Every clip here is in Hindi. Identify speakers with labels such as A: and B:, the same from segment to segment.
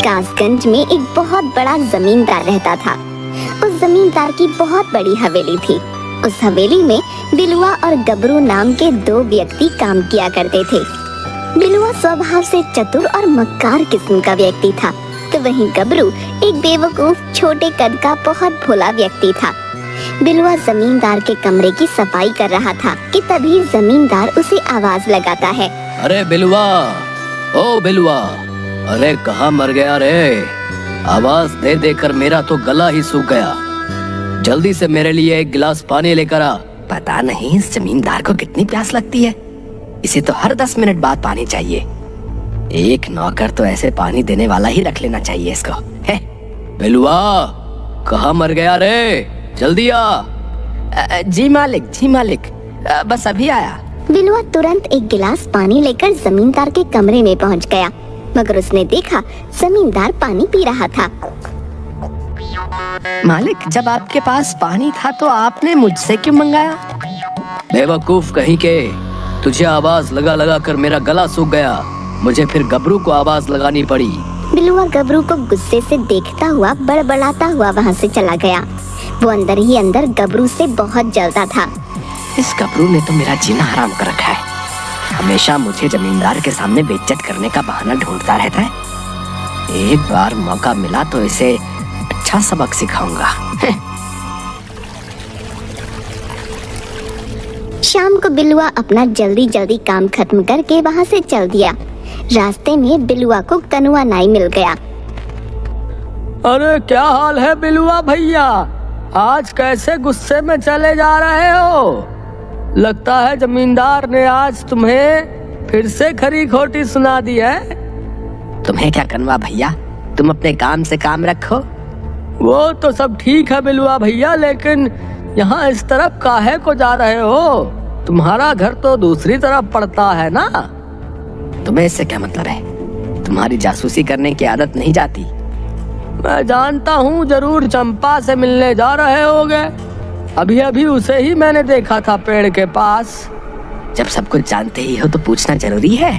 A: कासगंज में एक बहुत बड़ा जमींदार रहता था। उस जमींदार की बहुत बड़ी हवेली थी। उस हवेली में बिलुआ और गबरू नाम के दो व्यक्ति काम किया करते थे। बिलुआ स्वभाव से चतुर और मक्कार किस्म का व्यक्ति था, तो वहीं गबरू एक बेवकूफ छोटे कद का बहुत भोला व्यक्ति था। बिलुआ जमींदार के कमरे की सफाई कर रहा था कि तभी जमींदार उसे आवाज लगाता है।
B: अरे बिलुआ, ओ बिलुआ, अरे कहाँ मर गया रे? आवाज दे देकर मेरा तो गला ही सूख गया। जल्दी से मेरे लिए एक गिलास पानी लेकर आ।
C: पता नहीं इस जमींदार को कितनी प्यास लगती है। इसे तो हर 10 मिनट बाद पानी चाहिए। एक नौकर तो ऐसे पानी देने वाला ही रख लेना चाहिए इसको। है
B: बिलुआ, कहाँ मर गया रे? जल्दी आ।
C: जी मालिक, जी मालिक, बस अभी आया।
A: बिलुआ तुरंत एक गिलास पानी लेकर जमींदार के कमरे में पहुंच गया, मगर उसने देखा जमींदार पानी पी रहा था।
C: मालिक, जब आपके पास पानी था तो आपने मुझसे क्यों मंगाया?
B: बेवकूफ कहीं के, तुझे आवाज लगा लगा कर मेरा गला सूख गया। मुझे फिर गबरू को आवाज लगानी पड़ी।
A: बिलुआ गबरू को गुस्से से देखता हुआ बड़बड़ाता हुआ वहाँ से चला गया। वो अंदर ही अंदर गबरू से बहुत जलता था।
C: इस गबरू ने तो मेरा जीना हराम कर रखा है। हमेशा मुझे जमींदार के सामने बेइज्जत करने का बहाना ढूंढता रहता है। एक बार मौका मिला तो इसे अच्छा सबक सिखाऊंगा।
A: शाम को बिलुआ अपना जल्दी जल्दी काम खत्म करके वहाँ से चल दिया। रास्ते में बिलुआ को कनुआ नाई मिल गया।
B: अरे क्या हाल है बिलुआ भैया? आज कैसे गुस्से में चले जा रहे हो? लगता है जमींदार ने आज तुम्हें फिर से खरी खोटी सुना दी है।
C: तुम्हें क्या कनुआ भैया, तुम अपने काम से काम रखो।
B: वो तो सब ठीक है बिलुआ भैया, लेकिन यहाँ इस तरफ काहे को जा रहे हो? तुम्हारा घर तो दूसरी तरफ पड़ता है ना।
C: तुम्हें इससे क्या मतलब है? तुम्हारी जासूसी करने की आदत नहीं जाती।
B: मैं जानता हूँ, जरूर चंपा से मिलने जा रहे होगे। अभी अभी उसे ही मैंने देखा था पेड़ के पास।
C: जब सब कुछ जानते ही हो तो पूछना जरूरी है।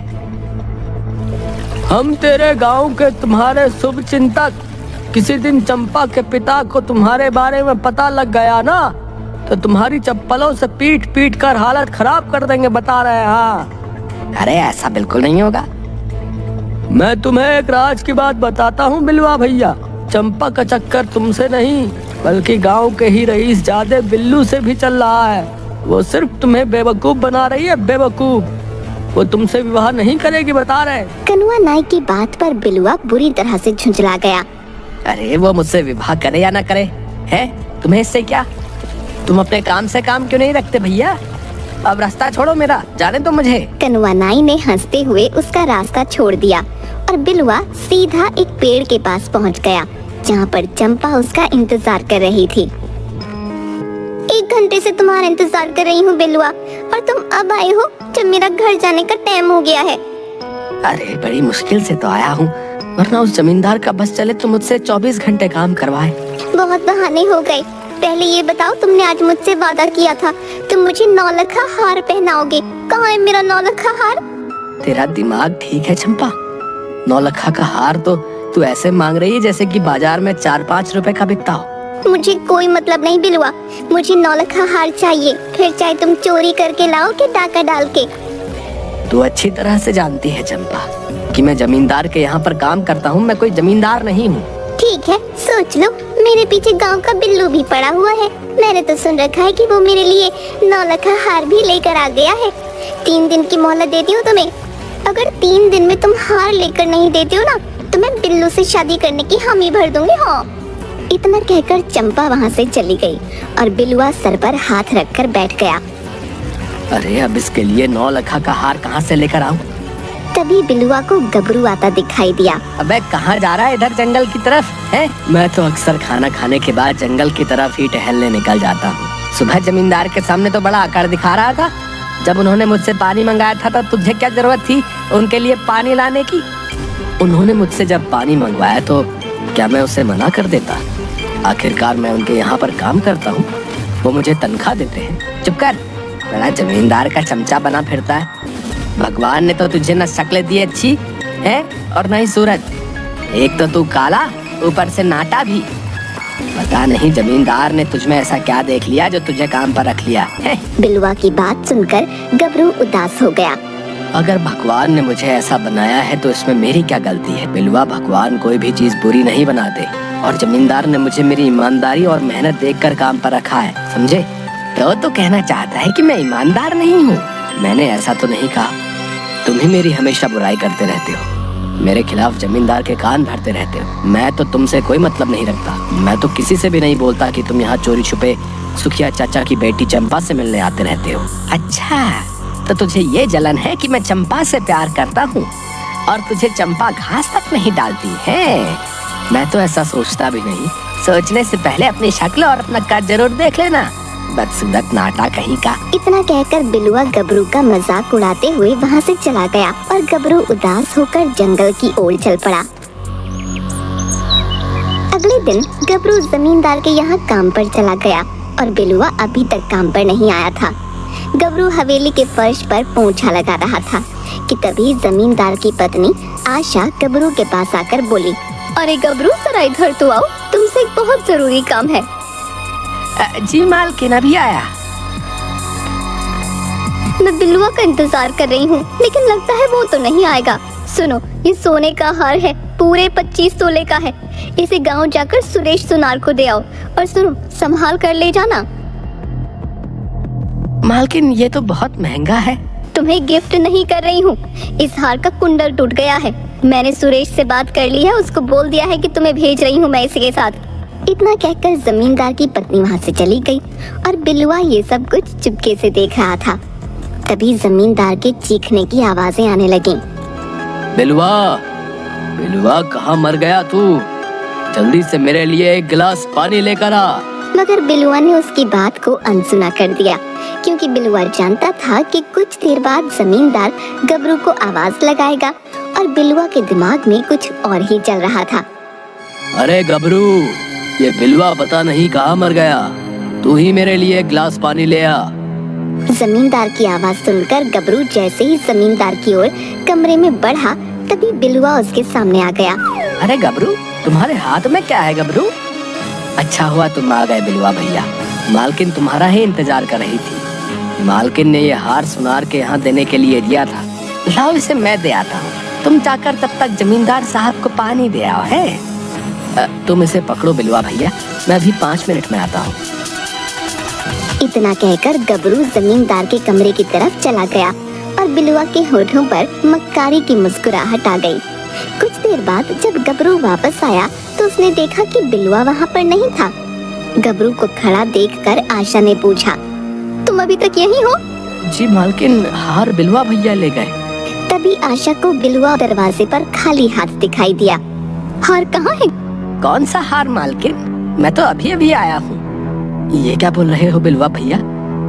B: हम तेरे गांव के तुम्हारे शुभ चिंतक, किसी दिन चंपा के पिता को तुम्हारे बारे में पता लग गया ना, तो तुम्हारी चप्पलों से पीट पीट कर हालत खराब कर देंगे, बता रहे हैं। हाँ,
C: अरे ऐसा बिल्कुल नहीं होगा।
B: मैं तुम्हें एक राज की बात बताता हूँ बिलुआ भैया। चंपा का चक्कर तुमसे नहीं, बल्कि गांव के ही रईस जादे बिल्लू से भी चल रहा है। वो सिर्फ तुम्हें बेवकूफ बना रही है, बेवकूफ। वो तुमसे विवाह नहीं करेगी, बता रहे।
A: कनुआ नाई की बात पर बिलुआ बुरी तरह से झुंझला गया।
C: अरे वो मुझसे विवाह करे या ना करे, है तुम्हें इससे क्या? तुम अपने काम से काम क्यों नहीं रखते भैया? अब रास्ता छोड़ो मेरा, जाने दो मुझे।
A: कनुआ नाई ने हंसते हुए उसका रास्ता छोड़ दिया और बिलुआ सीधा एक पेड़ के पास पहुंच गया, जहाँ पर चंपा उसका इंतजार कर रही थी। 1 घंटे से तुम्हारा इंतजार कर रही हूँ बिलुआ, और तुम अब आए हो जब मेरा घर जाने का टाइम हो गया है।
C: अरे बड़ी मुश्किल से तो आया हूँ, वरना उस जमींदार का बस चले तो मुझसे 24 घंटे काम करवाए।
A: बहुत बहाने हो गए। पहले ये बताओ, तुमने आज मुझसे वादा किया था तुम मुझे 9 लखा हार पहनाओगे। कहाँ है मेरा 9 लखा हार?
C: तेरा दिमाग ठीक है चंपा? 9 लखा का हार तो तू ऐसे मांग रही है जैसे कि बाजार में 4-5 रुपए का बिकता हो।
A: मुझे कोई मतलब नहीं बिलुआ, मुझे 9 लखा हार चाहिए, फिर चाहे तुम चोरी करके लाओ कि डाका डाल के।
C: तू अच्छी तरह से जानती है चंपा कि मैं जमींदार के यहाँ पर काम करता हूँ, मैं कोई जमींदार नहीं हूँ।
A: ठीक है, सोच लो, मेरे पीछे गांव का बिल्लू भी पड़ा हुआ है। मैंने तो सुन रखा है कि वो मेरे लिए 9 लखा हार भी लेकर आ गया है। 3 दिन की मोहलत देती हूँ तुम्हें। अगर 3 दिन में तुम हार लेकर नहीं देते हो ना, तो मैं बिल्लू से शादी करने की हामी भर दूंगी। हाँ। इतना कहकर चंपा वहाँ से चली गई और बिलुआ सर पर हाथ रखकर बैठ गया।
C: अरे अब इसके लिए 9 लखा का हार कहाँ से लेकर आऊं?
A: तभी बिलुआ को गबरू आता दिखाई दिया।
C: अबे कहाँ जा रहा है? इधर जंगल की तरफ है? मैं तो अक्सर खाना खाने के बाद जंगल की तरफ ही टहलने निकल जाता हूँ। सुबह जमींदार के सामने तो बड़ा आकर दिखा रहा था। जब उन्होंने मुझसे पानी मंगाया था तो तुझे क्या जरूरत थी उनके लिए पानी लाने की? उन्होंने मुझसे जब पानी मंगवाया तो क्या मैं उसे मना कर देता? आखिरकार मैं उनके यहाँ पर काम करता हूँ, वो मुझे तनख्वाह देते हैं। चुप कर, बड़ा जमींदार का चमचा बना फिरता है। भगवान ने तो तुझे न शक्ल दी अच्छी है और न ही सूरत। एक तो तू काला, ऊपर से नाटा भी। पता नहीं जमींदार ने तुझमें ऐसा क्या देख लिया जो तुझे काम पर रख लिया है।
A: बिलवा की बात सुनकर गबरू उदास हो गया।
C: अगर भगवान ने मुझे ऐसा बनाया है तो इसमें मेरी क्या गलती है। बिलवा, भगवान कोई भी चीज बुरी नहीं बनाते और जमींदार ने मुझे मेरी ईमानदारी और मेहनत देखकर काम पर रखा है, समझे। तो कहना चाहता है कि मैं ईमानदार नहीं हूँ। मैंने ऐसा तो नहीं कहा। तुम ही मेरी हमेशा बुराई करते रहते हो, मेरे खिलाफ जमींदार के कान भरते रहते हो। मैं तो तुमसे कोई मतलब नहीं रखता। मैं तो किसी से भी नहीं बोलता कि तुम यहाँ चोरी छुपे सुखिया चाचा की बेटी चंपा से मिलने आते रहते हो। अच्छा, तो तुझे ये जलन है कि मैं चंपा से प्यार करता हूँ और तुझे चंपा घास तक नहीं डालती है। मैं तो ऐसा सोचता भी नहीं। सोचने से पहले अपनी शक्ल और अपना कद जरूर देख लेना, बदसूरत नाटा कहीं का।
A: इतना कहकर बिलुआ गबरू का मजाक उड़ाते हुए वहाँ से चला गया और गबरू उदास होकर जंगल की ओर चल पड़ा। अगले दिन गबरू जमींदार के यहाँ काम पर चला गया और बिलुआ अभी तक काम पर नहीं आया था। गबरू हवेली के फर्श पर पोंछा लगा रहा था कि तभी जमींदार की पत्नी आशा गबरू के पास आकर बोली, अरे गबरू, जरा इधर तो आओ, तुमसे एक बहुत जरूरी काम है।
C: जी मालकिन, अभी आया।
A: मैं बिलुआ का इंतजार कर रही हूँ, लेकिन लगता है वो तो नहीं आएगा। सुनो, ये सोने का हार है, पूरे 25 तोले का है। इसे गांव जाकर सुरेश सुनार को दे आओ और सुनो, संभाल कर ले जाना।
C: मालकिन, ये तो बहुत महंगा है।
A: तुम्हें गिफ्ट नहीं कर रही हूँ, इस हार का कुंडल टूट गया है। मैंने सुरेश से बात कर ली है, उसको बोल दिया है कि तुम्हें भेज रही हूँ मैं इसके साथ। इतना कहकर जमींदार की पत्नी वहाँ से चली गई और बिलुआ ये सब कुछ चुपके से देख रहा था। तभी जमींदार के चीखने की आवाजें आने लगीं।
B: बिलुआ, बिलुआ, कहाँ मर गया तू? जल्दी से मेरे लिए एक गिलास पानी लेकर आ।
A: मगर बिलुआ ने उसकी बात को अनसुना कर दिया, क्योंकि बिलुआ जानता था कि कुछ देर बाद जमींदार गबरू को आवाज लगाएगा और बिलुआ के दिमाग में कुछ और ही चल रहा था।
B: अरे गबरू, ये बिलुआ पता नहीं कहाँ मर गया। तू ही मेरे लिए एक गिलास पानी ले आ।
A: जमींदार की आवाज सुनकर गबरू जैसे ही जमींदार की ओर कमरे में बढ़ा, तभी बिलुआ उसके सामने आ गया।
C: अरे गबरू, तुम्हारे हाथ में क्या है गबरू? अच्छा हुआ तुम आ गए बिलुआ भैया। मालकिन तुम्हारा ही इंतजार कर रही थी। मालकिन ने ये हार सुनार के यहाँ देने के लिए दिया था। लाओ, इसे मैं दे आता हूँ। तुम जाकर तब तक जमींदार साहब को पानी दे आओ। है तुम इसे पकड़ो बिलुआ भैया, मैं अभी 5 मिनट में आता हूँ।
A: इतना कहकर गबरू जमींदार के कमरे की तरफ चला गया और बिलुआ के होठों पर मक्कारी की मुस्कुराहट आ गई। कुछ देर बाद जब गबरू वापस आया तो उसने देखा कि बिलुआ वहाँ पर नहीं था। गबरू को खड़ा देखकर आशा ने पूछा, तुम अभी तक यहीं हो?
C: जी मालकिन, हार बिलुआ भैया ले गए।
A: तभी आशा को बिलुआ दरवाजे पर खाली हाथ दिखाई दिया। हार कहाँ है?
C: कौन सा हार मालकिन? मैं तो अभी अभी आया हूँ। ये क्या बोल रहे हो बिलुआ भैया?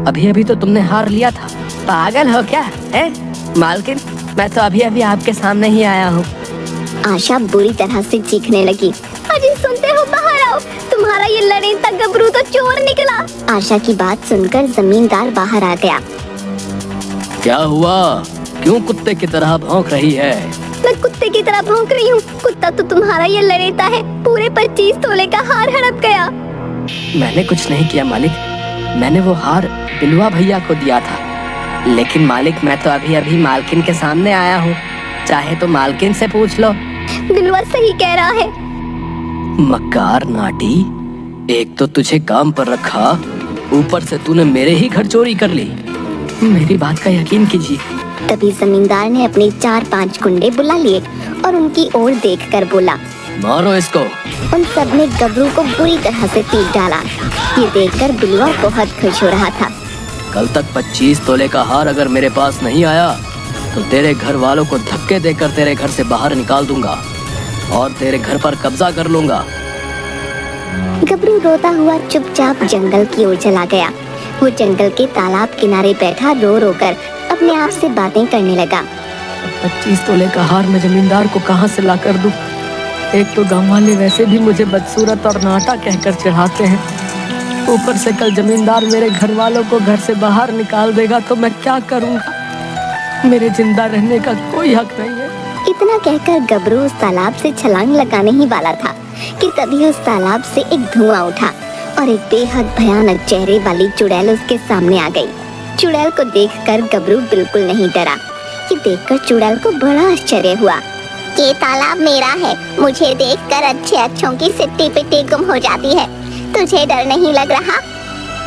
C: अभी अभी तो तुमने हार लिया था। पागल हो क्या? है मालकिन, मैं तो अभी अभी आपके सामने ही आया हूँ।
A: आशा बुरी तरह से चीखने लगी, अजी सुनते हो, बाहर आओ, तुम्हारा ये लड़ेंता गबरू तो चोर निकला। आशा की बात सुनकर जमींदार बाहर आ गया।
B: क्या हुआ? क्यों कुत्ते की तरह भौंक रही है?
A: मैं कुत्ते की तरह भौंक रही हूँ? कुत्ता तो तुम्हारा ये लड़ेता है, पूरे 25 तोले का हार हड़प गया।
C: मैंने कुछ नहीं किया मालिक, मैंने वो हार बिलुआ भैया को दिया था। लेकिन मालिक, मैं तो अभी अभी मालकिन के सामने आया हूँ, चाहे तो मालकिन से पूछ लो।
A: बिलुआ सही कह रहा है।
B: मक्कार नाटी, एक तो तुझे काम पर रखा, ऊपर से तूने मेरे ही घर चोरी कर ली।
C: मेरी बात का यकीन कीजिए।
A: तभी जमींदार ने अपने 4-5 गुंडे बुला लिए और उनकी ओर देखकर बोला,
B: मारो इसको।
A: उन सब ने गबरू को बुरी तरह से पीट डाला। ये देखकर बिलुआ बहुत खुश हो रहा था।
B: कल तक 25 तोले का हार अगर मेरे पास नहीं आया तो तेरे घर वालों को धक्के देकर तेरे घर से बाहर निकाल दूंगा और तेरे घर पर कब्जा कर लूंगा।
A: गबरू रोता हुआ चुपचाप जंगल की ओर चला गया। वो जंगल के तालाब किनारे बैठा रो रो कर अपने आप से बातें करने लगा।
B: 25 तोले का हार मैं जमींदार को कहाँ से ला कर दूं? एक तो गांव वाले वैसे भी मुझे बदसूरत और नाटा कहकर चढ़ाते हैं, ऊपर से कल जमींदार मेरे घर वालों को घर से बाहर निकाल देगा तो मैं क्या करूंगा? मेरे जिंदा रहने का कोई हक नहीं है।
A: इतना कहकर गबरू उस तालाब से छलांग लगाने ही वाला था कि तभी उस तालाब से एक धुआं उठा और एक बेहद भयानक चेहरे वाली चुड़ैल उसके सामने आ गई। चुड़ैल को देखकर गबरू बिल्कुल नहीं डरा। ये देखकर चुड़ैल को बड़ा आश्चर्य हुआ। ये तालाब मेरा है, मुझे देखकर अच्छे अच्छों की सिट्टी पिट्टी गुम हो जाती है। तुझे डर नहीं लग रहा?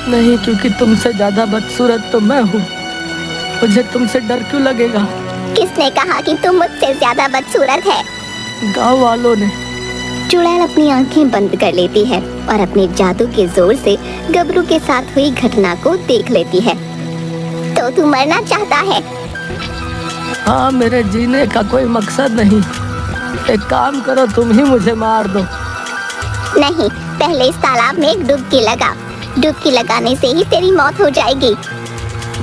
B: नहीं, क्योंकि तुमसे ज्यादा बदसूरत तो मैं हूँ। मुझे तुमसे डर क्यों लगेगा?
A: किसने कहा कि तुम मुझसे ज्यादा बदसूरत है?
B: गाँव वालों ने।
A: चुड़ैल अपनी आंखें बंद कर लेती है और अपने जादू के जोर से गबरू के साथ हुई घटना को देख लेती है। तो तू मरना चाहता है?
B: हाँ, मेरे जीने का कोई मकसद नहीं। एक काम करो, तुम ही मुझे मार दो।
A: नहीं, पहले इस तालाब में एक डुबकी लगा। डुबकी लगाने से ही तेरी मौत हो जाएगी।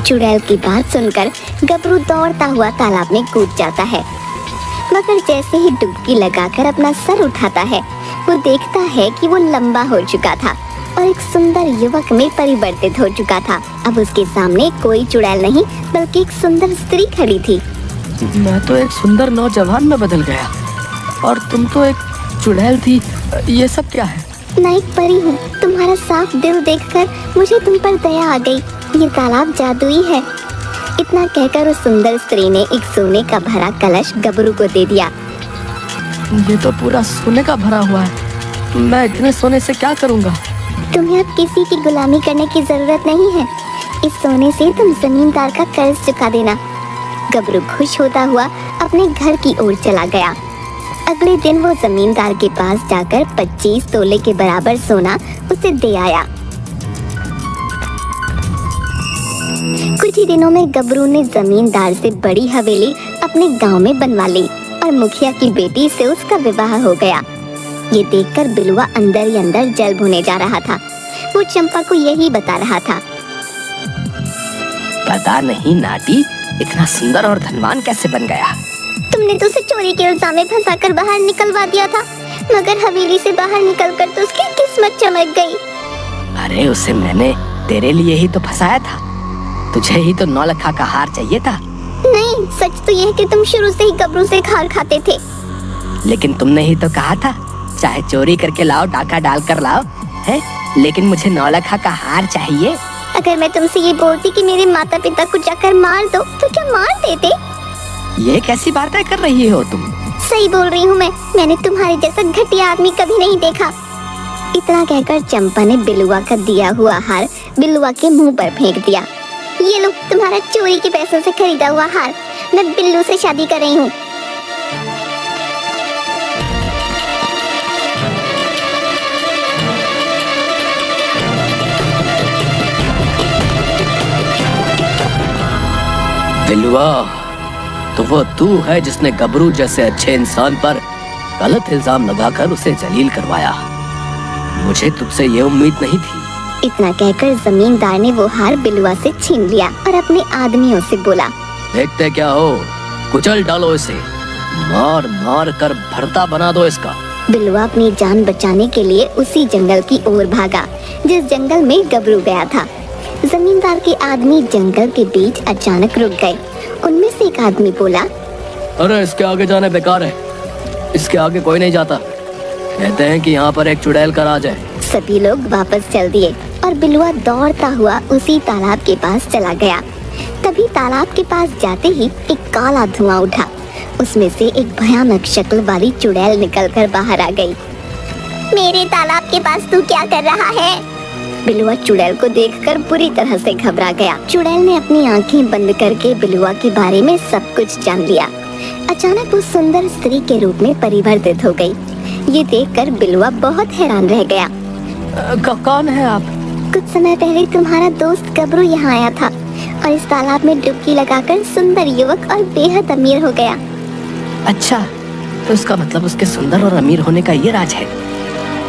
A: चुड़ैल की बात सुनकर गबरू दौड़ता हुआ तालाब में कूद जाता है, मगर जैसे ही डुबकी लगाकर अपना सर उठाता है, वो देखता है कि वो लंबा हो चुका था और एक सुंदर युवक में परिवर्तित हो चुका था। अब उसके सामने कोई चुड़ैल नहीं बल्कि एक सुंदर स्त्री खड़ी थी।
B: मैं तो एक सुंदर नौजवान में बदल गया और तुम तो एक चुड़ैल थी। ये सब क्या है?
A: मैं एक परी हूँ। तुम्हारा साफ दिल देखकर मुझे तुम पर दया आ गई। ये तालाब जादुई है। इतना कहकर उस सुंदर स्त्री ने एक सोने का भरा कलश गबरू को दे दिया।
B: ये तो पूरा सोने का भरा हुआ है। मैं इतने सोने से क्या करूँगा?
A: तुम्हें अब किसी की गुलामी करने की जरूरत नहीं है। इस सोने से तुम जमींदार का कर्ज चुका देना। गबरू खुश होता हुआ अपने घर की ओर चला गया। अगले दिन वो जमींदार के पास जाकर 25 तोले के बराबर सोना उसे दे आया। कुछ ही दिनों में गबरू ने जमींदार से बड़ी हवेली अपने गांव में बनवा ली और मुखिया की बेटी से उसका विवाह हो गया। ये देखकर बिलुआ अंदर ही अंदर जल भुने जा रहा था। वो चंपा को यही बता रहा था।
C: पता नहीं नाटी इतना सुंदर और धनवान कैसे बन गया।
A: तुमने तो उसे चोरी के इल्जाम में फंसाकर बाहर निकलवा दिया था, मगर हवेली से बाहर निकलकर तो उसकी किस्मत चमक गई।
C: अरे उसे मैंने तेरे लिए ही तो फंसाया था। तुझे ही तो 9 लाख का हार चाहिए था।
A: नहीं, सच तो यह है कि तुम शुरू से ही गबरू से खार खाते थे।
C: लेकिन तुमने ही तो कहा था चाहे चोरी करके लाओ, डाका डाल कर लाओ, है? लेकिन मुझे 9 लाख का हार चाहिए।
A: अगर मैं तुमसे ये बोलती कि मेरे माता पिता को जाकर मार दो, तो क्या मार देते?
C: ये कैसी बातें कर रही हो तुम?
A: सही बोल रही हूँ मैंने तुम्हारे जैसा घटिया आदमी कभी नहीं देखा। इतना कहकर चंपा ने बिलुआ का दिया हुआ हार बिलुआ के मुंह पर फेंक दिया। ये लो तुम्हारा चोरी के पैसों से खरीदा हुआ हार। मैं बिल्लू से शादी कर रही हूँ।
C: बिलुआ, तो वो तू है जिसने गबरू जैसे अच्छे इंसान पर गलत इल्जाम लगाकर उसे जलील करवाया। मुझे तुझसे ये उम्मीद नहीं थी।
A: इतना कहकर जमींदार ने वो हार बिलुआ से छीन लिया और अपने आदमियों से बोला,
C: देखते क्या हो, कुचल डालो इसे, मार मार कर भरता बना दो इसका।
A: बिलुआ अपनी जान बचाने के लिए उसी जंगल की ओर भागा जिस जंगल में गबरू गया था। जमींदार के आदमी जंगल के बीच अचानक रुक गए। उनमें से एक आदमी बोला,
B: अरे इसके आगे जाना बेकार है, इसके आगे कोई नहीं जाता। कहते हैं कि यहाँ पर एक चुड़ैल का राज है।
A: सभी लोग वापस चल दिए और बिलुआ दौड़ता हुआ उसी तालाब के पास चला गया। तभी तालाब के पास जाते ही एक काला धुआं उठा। उसमें से एक भयानक शक्ल वाली चुड़ैल निकलकर बाहर आ गई। मेरे तालाब के पास तू क्या कर रहा है? बिलुआ चुड़ैल को देखकर बुरी तरह से घबरा गया। चुड़ैल ने अपनी आंखें बंद करके बिलुआ के बारे में सब कुछ जान लिया। अचानक वो सुंदर स्त्री के रूप में परिवर्तित हो गई। ये देखकर बिलुआ बहुत हैरान रह गया।
B: कौन है आप?
A: कुछ समय पहले तुम्हारा दोस्त गबरू यहाँ आया था और इस तालाब में डुबकी लगाकर सुंदर युवक और बेहद अमीर हो गया।
C: अच्छा, तो इसका मतलब उसके सुंदर और अमीर होने का ये राज है।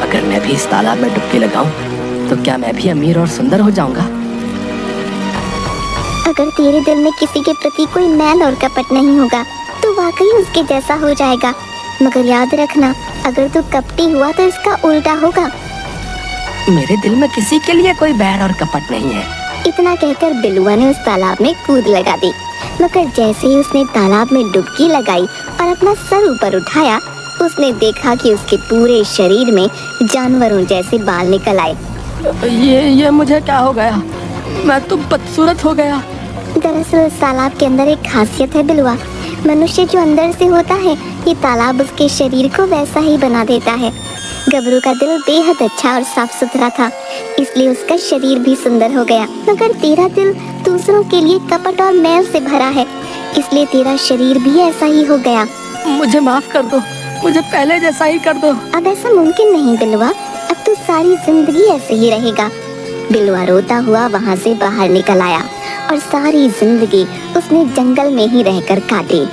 C: अगर मैं भी इस तालाब में डुबकी लगाऊं, तो क्या मैं भी अमीर और सुंदर हो जाऊंगा?
A: अगर तेरे दिल में किसी के प्रति कोई मैल और कपट नहीं होगा, तो वाकई उसके जैसा हो जाएगा। मगर याद रखना, अगर तू कपटी हुआ तो इसका उल्टा होगा।
C: मेरे दिल में किसी के लिए कोई बैर और कपट नहीं है।
A: इतना कहकर बिलुआ ने उस तालाब में कूद लगा दी। मगर जैसे ही उसने तालाब में डुबकी लगाई और अपना सर ऊपर उठाया, उसने देखा कि उसके पूरे शरीर में जानवरों जैसे बाल निकल आए।
B: ये मुझे क्या हो गया? मैं तो बदसूरत हो गया।
A: दरअसल उस तालाब के अंदर एक खासियत है बिलवा। मनुष्य जो अंदर से होता है, ये तालाब उसके शरीर को वैसा ही बना देता है। गबरू का दिल बेहद अच्छा और साफ सुथरा था, इसलिए उसका शरीर भी सुंदर हो गया। मगर तेरा दिल दूसरों के लिए कपट और मैल से भरा है, इसलिए तेरा शरीर भी ऐसा ही हो गया।
B: मुझे माफ कर दो, मुझे पहले जैसा ही कर दो।
A: अब ऐसा मुमकिन नहीं बिलवा, अब तू सारी जिंदगी ऐसे ही रहेगा। बिलवा रोता हुआ वहाँ से बाहर निकल आया और सारी जिंदगी उसने जंगल में ही रहकर काटी।